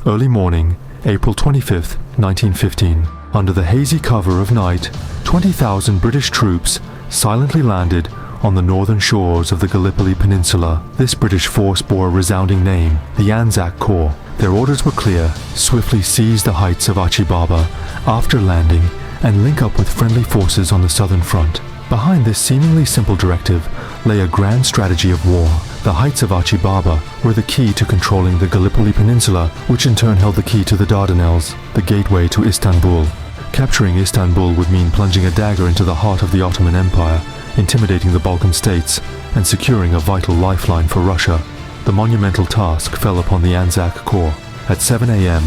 Early morning, April 25, 1915. Under the hazy cover of night, 20,000 British troops silently landed on the northern shores of the Gallipoli Peninsula. This British force bore a resounding name, the Anzac Corps. Their orders were clear: swiftly seize the heights of Achi Baba after landing and link up with friendly forces on the southern front. Behind this seemingly simple directive lay a grand strategy of war. The heights of Achi Baba were the key to controlling the Gallipoli Peninsula, which in turn held the key to the Dardanelles, the gateway to Istanbul. Capturing Istanbul would mean plunging a dagger into the heart of the Ottoman Empire, intimidating the Balkan states, and securing a vital lifeline for Russia. The monumental task fell upon the Anzac Corps. At 7 a.m.,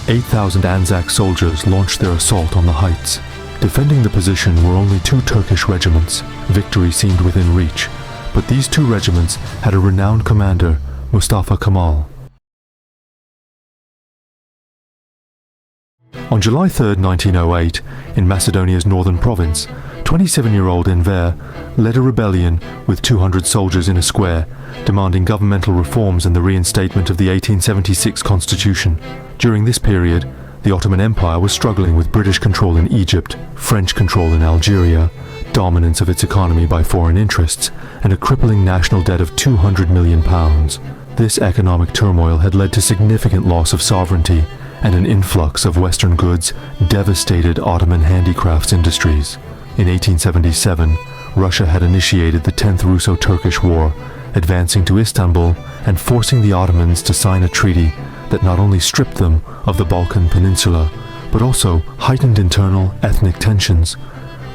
8,000 Anzac soldiers launched their assault on the heights. Defending the position were only 2 Turkish regiments. Victory seemed within reach, but these 2 regiments had a renowned commander, Mustafa Kemal. On July 3, 1908, in Macedonia's northern province, 27-year-old Enver led a rebellion with 200 soldiers in a square, demanding governmental reforms and the reinstatement of the 1876 constitution. During this period, the Ottoman Empire was struggling with British control in Egypt, French control in Algeria, dominance of its economy by foreign interests, and a crippling national debt of £200 million. This economic turmoil had led to significant loss of sovereignty, and an influx of Western goods devastated Ottoman handicrafts industries. In 1877, Russia had initiated the 10th Russo-Turkish War, advancing to Istanbul and forcing the Ottomans to sign a treaty that not only stripped them of the Balkan Peninsula, but also heightened internal ethnic tensions,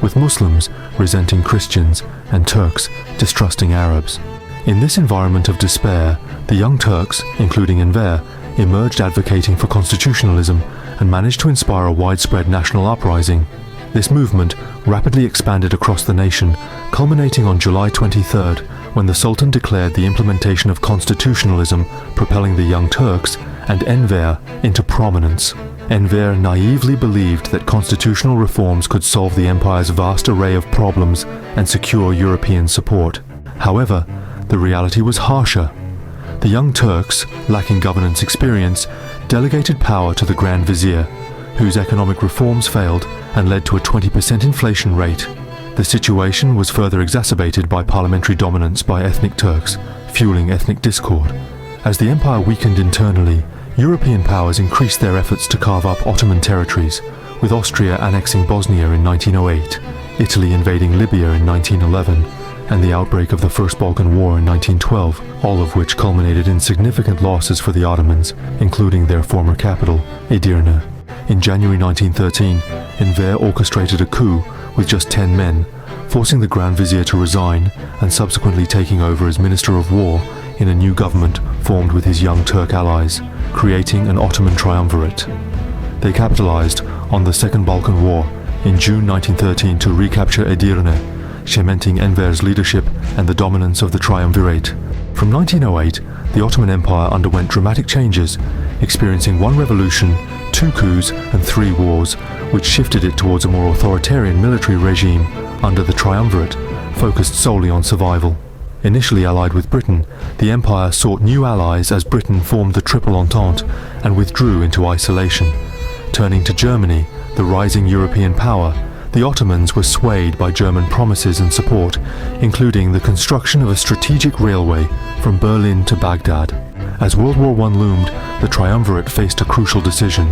with Muslims resenting Christians and Turks distrusting Arabs. In this environment of despair, the Young Turks, including Enver, emerged advocating for constitutionalism and managed to inspire a widespread national uprising. This movement rapidly expanded across the nation, culminating on July 23rd, when the Sultan declared the implementation of constitutionalism, propelling the Young Turks and Enver into prominence. Enver naively believed that constitutional reforms could solve the empire's vast array of problems and secure European support. However, the reality was harsher. The Young Turks, lacking governance experience, delegated power to the Grand Vizier, whose economic reforms failed and led to a 20% inflation rate. The situation was further exacerbated by parliamentary dominance by ethnic Turks, fueling ethnic discord. As the empire weakened internally, European powers increased their efforts to carve up Ottoman territories, with Austria annexing Bosnia in 1908, Italy invading Libya in 1911, and the outbreak of the First Balkan War in 1912, all of which culminated in significant losses for the Ottomans, including their former capital, Edirne. In January 1913, Enver orchestrated a coup with just 10 men, forcing the Grand Vizier to resign and subsequently taking over as Minister of War in a new government formed with his Young Turk allies, creating an Ottoman triumvirate. They capitalized on the Second Balkan War in June 1913 to recapture Edirne, cementing Enver's leadership and the dominance of the triumvirate. From 1908, the Ottoman Empire underwent dramatic changes, experiencing 1 revolution, 2 coups and 3 wars, which shifted it towards a more authoritarian military regime under the triumvirate, focused solely on survival. Initially allied with Britain, the empire sought new allies as Britain formed the Triple Entente and withdrew into isolation. Turning to Germany, the rising European power, the Ottomans were swayed by German promises and support, including the construction of a strategic railway from Berlin to Baghdad. As World War I loomed, the triumvirate faced a crucial decision.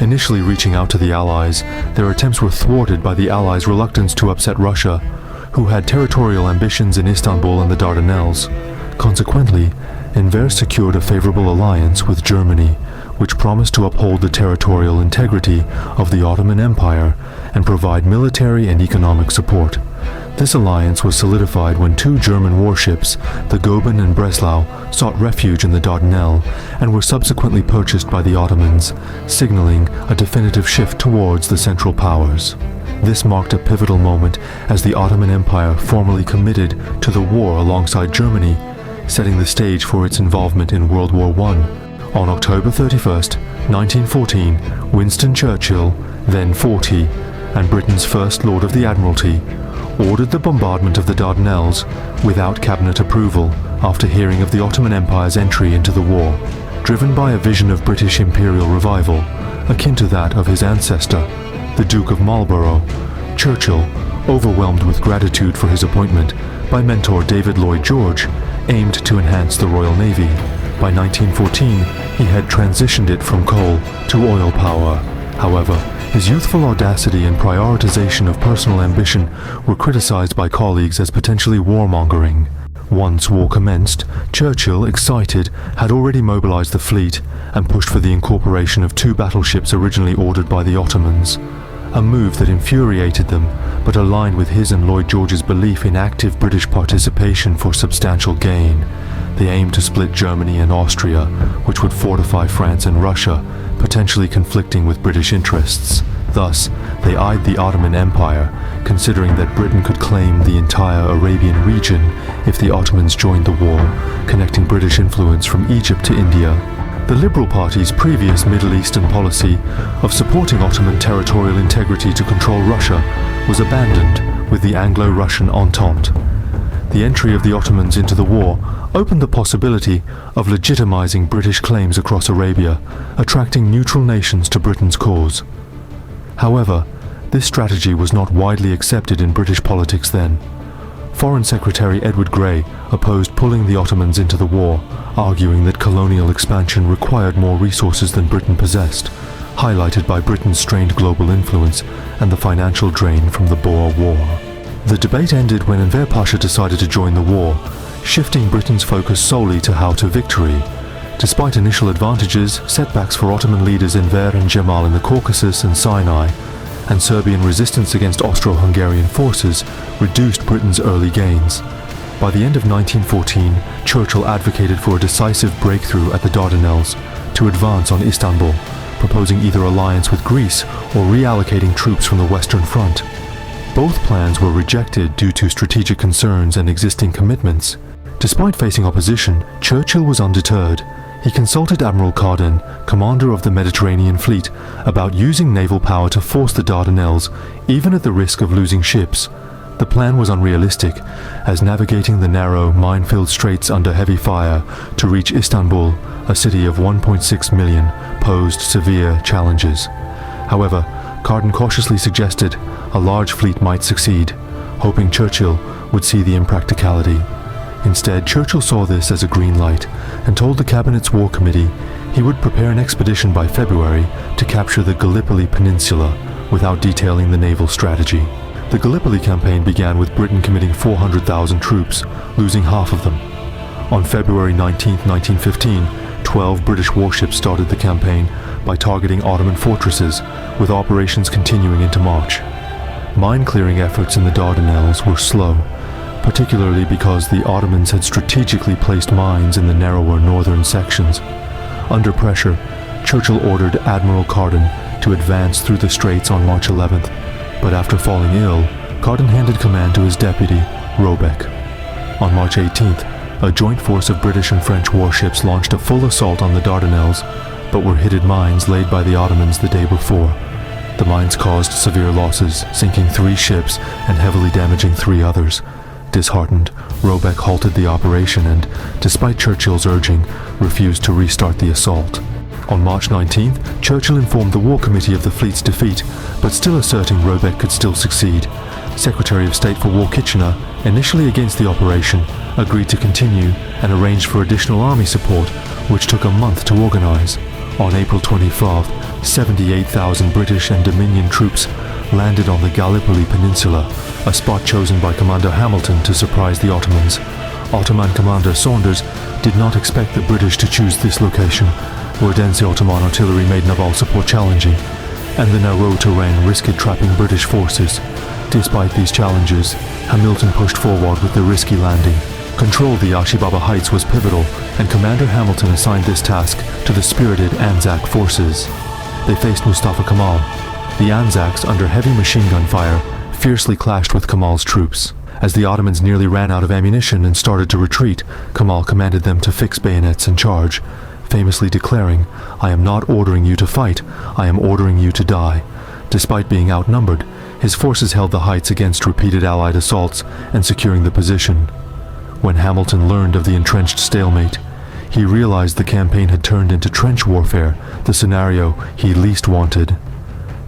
Initially reaching out to the Allies, their attempts were thwarted by the Allies' reluctance to upset Russia, who had territorial ambitions in Istanbul and the Dardanelles. Consequently, Enver secured a favorable alliance with Germany, which promised to uphold the territorial integrity of the Ottoman Empire and provide military and economic support. This alliance was solidified when 2 German warships, the Goeben and Breslau, sought refuge in the Dardanelles and were subsequently purchased by the Ottomans, signaling a definitive shift towards the Central Powers. This marked a pivotal moment as the Ottoman Empire formally committed to the war alongside Germany, setting the stage for its involvement in World War I. On October 31st, 1914, Winston Churchill, then 40, and Britain's First Lord of the Admiralty, ordered the bombardment of the Dardanelles without cabinet approval after hearing of the Ottoman Empire's entry into the war. driven by a vision of British imperial revival, akin to that of his ancestor, the Duke of Marlborough, Churchill, overwhelmed with gratitude for his appointment by mentor David Lloyd George, aimed to enhance the Royal Navy. By 1914, he had transitioned it from coal to oil power. However, his youthful audacity and prioritization of personal ambition were criticized by colleagues as potentially warmongering. Once war commenced, Churchill, excited, had already mobilized the fleet and pushed for the incorporation of 2 battleships originally ordered by the Ottomans, a move that infuriated them but aligned with his and Lloyd George's belief in active British participation for substantial gain. They aimed to split Germany and Austria, which would fortify France and Russia, potentially conflicting with British interests. Thus, they eyed the Ottoman Empire, considering that Britain could claim the entire Arabian region if the Ottomans joined the war, connecting British influence from Egypt to India. The Liberal Party's previous Middle Eastern policy of supporting Ottoman territorial integrity to control Russia was abandoned with the Anglo-Russian Entente. The entry of the Ottomans into the war opened the possibility of legitimizing British claims across Arabia, attracting neutral nations to Britain's cause. However, this strategy was not widely accepted in British politics then. Foreign Secretary Edward Grey opposed pulling the Ottomans into the war, arguing that colonial expansion required more resources than Britain possessed, highlighted by Britain's strained global influence and the financial drain from the Boer War. The debate ended when Enver Pasha decided to join the war, shifting Britain's focus solely to how to victory. Despite initial advantages, setbacks for Ottoman leaders Enver and Cemal in the Caucasus and Sinai, and Serbian resistance against Austro-Hungarian forces reduced Britain's early gains. By the end of 1914, Churchill advocated for a decisive breakthrough at the Dardanelles to advance on Istanbul, proposing either alliance with Greece or reallocating troops from the Western Front. Both plans were rejected due to strategic concerns and existing commitments. Despite facing opposition, Churchill was undeterred. He consulted Admiral Carden, commander of the Mediterranean Fleet, about using naval power to force the Dardanelles, even at the risk of losing ships. The plan was unrealistic, as navigating the narrow, mine-filled straits under heavy fire to reach Istanbul, a city of 1.6 million, posed severe challenges. However, Carden cautiously suggested a large fleet might succeed, hoping Churchill would see the impracticality. Instead, Churchill saw this as a green light and told the Cabinet's War Committee he would prepare an expedition by February to capture the Gallipoli Peninsula without detailing the naval strategy. The Gallipoli campaign began with Britain committing 400,000 troops, losing half of them. On February 19, 1915, 12 British warships started the campaign by targeting Ottoman fortresses, with operations continuing into March. Mine-clearing efforts in the Dardanelles were slow, particularly because the Ottomans had strategically placed mines in the narrower northern sections. Under pressure, Churchill ordered Admiral Carden to advance through the straits on March 11th, but after falling ill, Carden handed command to his deputy, Robeck. On March 18th, a joint force of British and French warships launched a full assault on the Dardanelles, but were hit at mines laid by the Ottomans the day before. The mines caused severe losses, sinking 3 ships and heavily damaging 3 others. Disheartened, Robeck halted the operation and, despite Churchill's urging, refused to restart the assault. On March 19th, Churchill informed the War Committee of the fleet's defeat, but still asserting Robeck could still succeed. Secretary of State for War Kitchener, initially against the operation, agreed to continue and arranged for additional army support, which took a month to organize. On April 25th, 78,000 British and Dominion troops landed on the Gallipoli Peninsula, a spot chosen by Commander Hamilton to surprise the Ottomans. Ottoman Commander Saunders did not expect the British to choose this location, where dense Ottoman artillery made naval support challenging, and the narrow terrain risked trapping British forces. Despite these challenges, Hamilton pushed forward with the risky landing. Control of the Ashibaba Heights was pivotal, and Commander Hamilton assigned this task to the spirited Anzac forces. They faced Mustafa Kemal. The Anzacs, under heavy machine gun fire, fiercely clashed with Kemal's troops. As the Ottomans nearly ran out of ammunition and started to retreat, Kemal commanded them to fix bayonets and charge, famously declaring, "I am not ordering you to fight, I am ordering you to die." Despite being outnumbered, his forces held the heights against repeated Allied assaults and securing the position. When Hamilton learned of the entrenched stalemate, he realized the campaign had turned into trench warfare, the scenario he least wanted.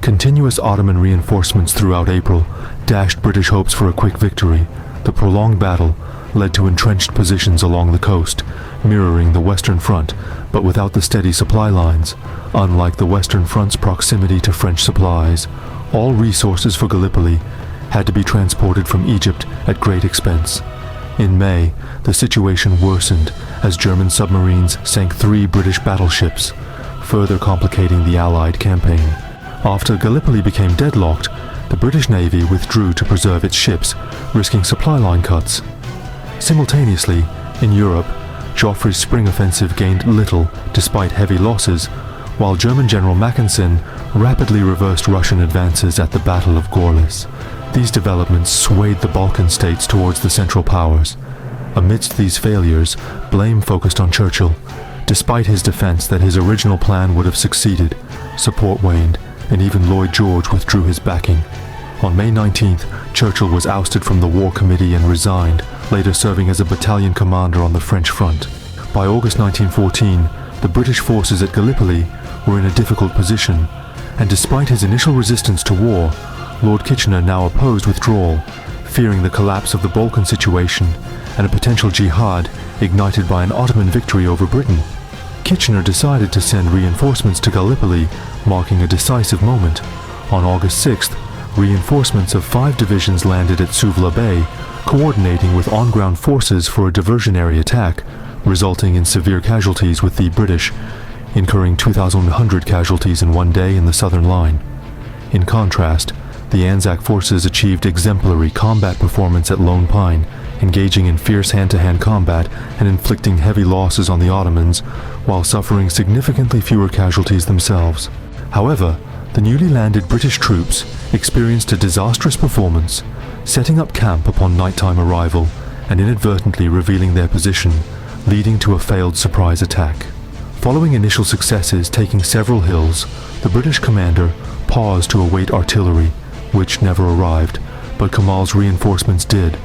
Continuous Ottoman reinforcements throughout April dashed British hopes for a quick victory. The prolonged battle led to entrenched positions along the coast, mirroring the Western Front, but without the steady supply lines. Unlike the Western Front's proximity to French supplies, all resources for Gallipoli had to be transported from Egypt at great expense. In May, the situation worsened as German submarines sank 3 British battleships, further complicating the Allied campaign. After Gallipoli became deadlocked, the British Navy withdrew to preserve its ships, risking supply line cuts. Simultaneously, in Europe, Joffrey's spring offensive gained little despite heavy losses, while German General Mackensen rapidly reversed Russian advances at the Battle of Gorlice. These developments swayed the Balkan states towards the Central Powers. Amidst these failures, blame focused on Churchill. Despite his defense that his original plan would have succeeded, support waned, and even Lloyd George withdrew his backing. On May 19th, Churchill was ousted from the War Committee and resigned, later serving as a battalion commander on the French front. By August 1914, the British forces at Gallipoli were in a difficult position, and despite his initial resistance to war, Lord Kitchener now opposed withdrawal, fearing the collapse of the Balkan situation and a potential jihad ignited by an Ottoman victory over Britain. Kitchener decided to send reinforcements to Gallipoli, marking a decisive moment. On August 6th, reinforcements of 5 divisions landed at Suvla Bay, coordinating with on-ground forces for a diversionary attack, resulting in severe casualties, with the British incurring 2,100 casualties in one day in the southern line. In contrast, the Anzac forces achieved exemplary combat performance at Lone Pine, engaging in fierce hand-to-hand combat and inflicting heavy losses on the Ottomans, while suffering significantly fewer casualties themselves. However, the newly landed British troops experienced a disastrous performance, setting up camp upon nighttime arrival and inadvertently revealing their position, leading to a failed surprise attack. Following initial successes taking several hills, the British commander paused to await artillery, which never arrived, but Kemal's reinforcements did.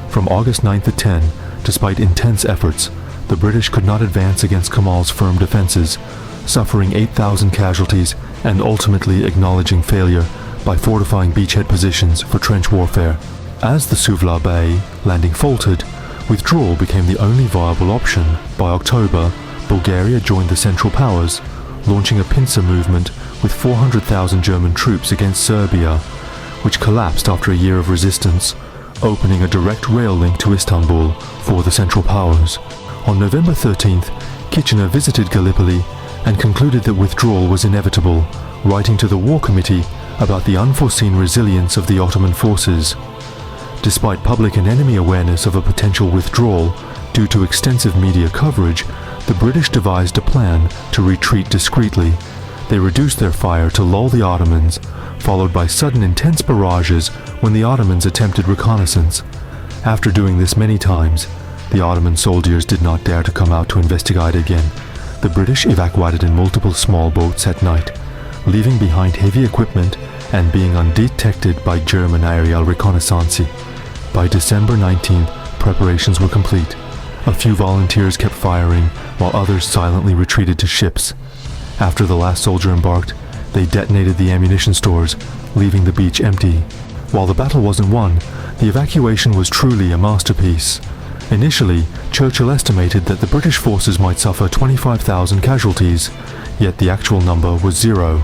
From August 9th to 10, despite intense efforts, the British could not advance against Kemal's firm defenses, suffering 8,000 casualties and ultimately acknowledging failure by fortifying beachhead positions for trench warfare. As the Suvla Bay landing faltered, withdrawal became the only viable option. By October, Bulgaria joined the Central Powers, launching a pincer movement with 400,000 German troops against Serbia, which collapsed after a year of resistance, opening a direct rail link to Istanbul for the Central Powers. On November 13th, Kitchener visited Gallipoli and concluded that withdrawal was inevitable, writing to the War Committee about the unforeseen resilience of the Ottoman forces. Despite public and enemy awareness of a potential withdrawal due to extensive media coverage, the British devised a plan to retreat discreetly. They reduced their fire to lull the Ottomans, followed by sudden intense barrages when the Ottomans attempted reconnaissance. After doing this many times, the Ottoman soldiers did not dare to come out to investigate again. The British evacuated in multiple small boats at night, leaving behind heavy equipment and being undetected by German aerial reconnaissance. By December 19th, preparations were complete. A few volunteers kept firing, while others silently retreated to ships. After the last soldier embarked, they detonated the ammunition stores, leaving the beach empty. While the battle wasn't won, the evacuation was truly a masterpiece. Initially, Churchill estimated that the British forces might suffer 25,000 casualties, yet the actual number was 0.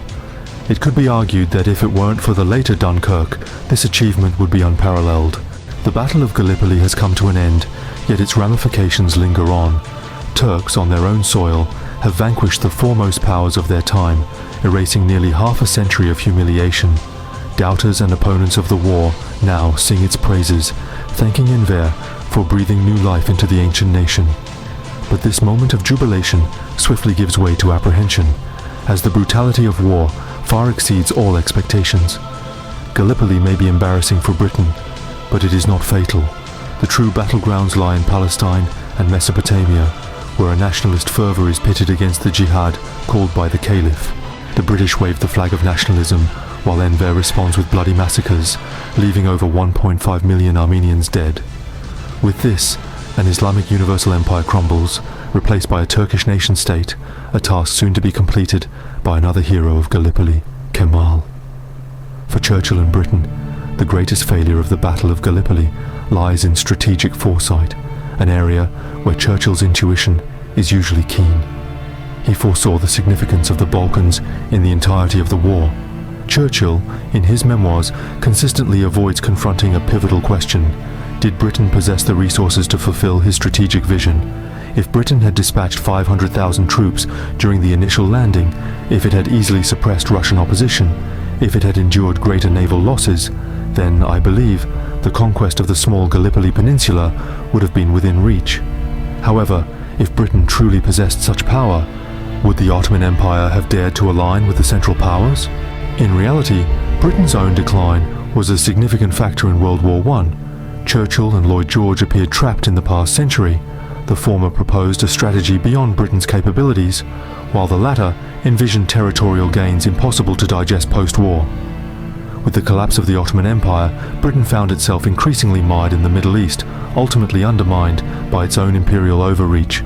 It could be argued that if it weren't for the later Dunkirk, this achievement would be unparalleled. The Battle of Gallipoli has come to an end, yet its ramifications linger on. Turks on their own soil have vanquished the foremost powers of their time, erasing nearly half a century of humiliation. Doubters and opponents of the war now sing its praises, thanking Enver for breathing new life into the ancient nation. But this moment of jubilation swiftly gives way to apprehension, as the brutality of war far exceeds all expectations. Gallipoli may be embarrassing for Britain, but it is not fatal. The true battlegrounds lie in Palestine and Mesopotamia, where a nationalist fervour is pitted against the jihad called by the Caliph. The British wave the flag of nationalism, while Enver responds with bloody massacres, leaving over 1.5 million Armenians dead. With this, an Islamic universal empire crumbles, replaced by a Turkish nation-state, a task soon to be completed by another hero of Gallipoli, Kemal. For Churchill and Britain, the greatest failure of the Battle of Gallipoli lies in strategic foresight, an area where Churchill's intuition is usually keen. He foresaw the significance of the Balkans in the entirety of the war. Churchill, in his memoirs, consistently avoids confronting a pivotal question: did Britain possess the resources to fulfill his strategic vision? If Britain had dispatched 500,000 troops during the initial landing, if it had easily suppressed Russian opposition, if it had endured greater naval losses, then, I believe, the conquest of the small Gallipoli Peninsula would have been within reach. However, if Britain truly possessed such power, would the Ottoman Empire have dared to align with the Central Powers? In reality, Britain's own decline was a significant factor in World War I. Churchill and Lloyd George appeared trapped in the past century. The former proposed a strategy beyond Britain's capabilities, while the latter envisioned territorial gains impossible to digest post-war. With the collapse of the Ottoman Empire, Britain found itself increasingly mired in the Middle East, ultimately undermined by its own imperial overreach.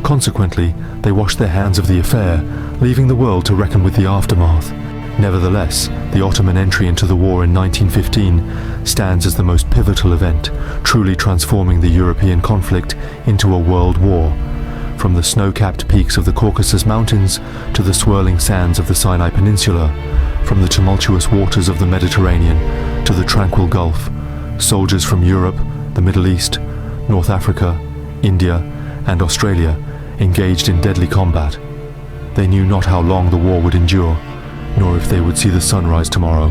Consequently, they washed their hands of the affair, leaving the world to reckon with the aftermath. Nevertheless, the Ottoman entry into the war in 1915 stands as the most pivotal event, truly transforming the European conflict into a world war. From the snow-capped peaks of the Caucasus Mountains to the swirling sands of the Sinai Peninsula, from the tumultuous waters of the Mediterranean to the tranquil Gulf, soldiers from Europe, the Middle East, North Africa, India, and Australia engaged in deadly combat. They knew not how long the war would endure, nor if they would see the sun rise tomorrow.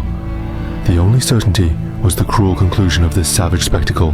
The only certainty was the cruel conclusion of this savage spectacle.